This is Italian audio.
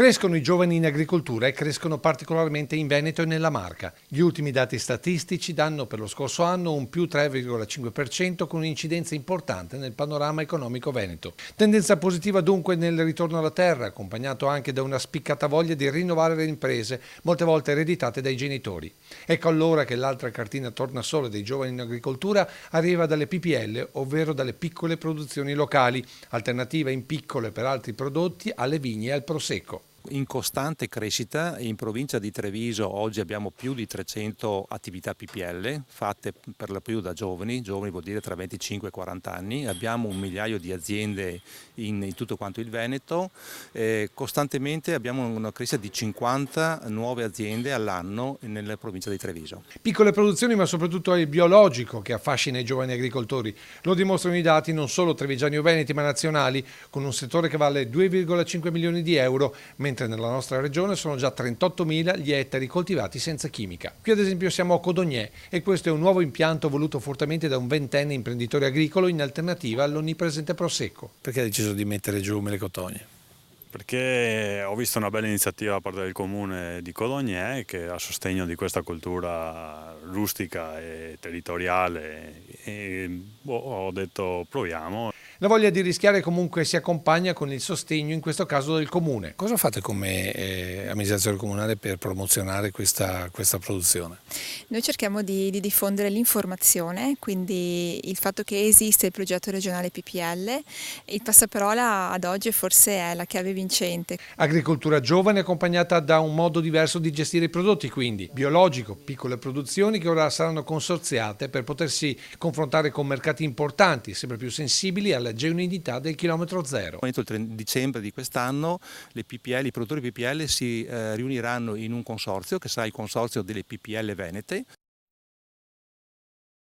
Crescono i giovani in agricoltura e crescono particolarmente in Veneto e nella Marca. Gli ultimi dati statistici danno per lo scorso anno un più 3,5% con un'incidenza importante nel panorama economico veneto. Tendenza positiva dunque nel ritorno alla terra, accompagnato anche da una spiccata voglia di rinnovare le imprese, molte volte ereditate dai genitori. Ecco allora che l'altra cartina tornasole dei giovani in agricoltura arriva dalle PPL, ovvero dalle piccole produzioni locali, alternativa in piccole per altri prodotti alle vigne e al prosecco. In costante crescita, in provincia di Treviso oggi abbiamo più di 300 attività PPL fatte per lo più da giovani vuol dire tra 25 e 40 anni, abbiamo 1 migliaio di aziende in tutto quanto il Veneto, costantemente abbiamo una crescita di 50 nuove aziende all'anno nella provincia di Treviso. Piccole produzioni ma soprattutto il biologico che affascina i giovani agricoltori, lo dimostrano i dati non solo trevigiani o veneti ma nazionali, con un settore che vale 2,5 milioni di euro, mentre nella nostra regione sono già 38.000 gli ettari coltivati senza chimica. Qui ad esempio siamo a Codognè e questo è un nuovo impianto voluto fortemente da un ventenne imprenditore agricolo in alternativa all'onnipresente prosecco. Perché hai deciso di mettere giù melecotonie? Perché ho visto una bella iniziativa da parte del comune di Codognè che a sostegno di questa cultura rustica e territoriale e ho detto proviamo. La voglia di rischiare comunque si accompagna con il sostegno, in questo caso del comune. Cosa fate come amministrazione comunale per promozionare questa produzione? Noi cerchiamo di diffondere l'informazione, quindi il fatto che esiste il progetto regionale PPL, il passaparola ad oggi forse è la chiave vincente. Agricoltura giovane accompagnata da un modo diverso di gestire i prodotti, quindi biologico, piccole produzioni che ora saranno consorziate per potersi confrontare con mercati importanti, sempre più sensibili alla genuinità del chilometro zero. Entro il 3 dicembre di quest'anno i produttori PPL si riuniranno in un consorzio che sarà il consorzio delle PPL Venete.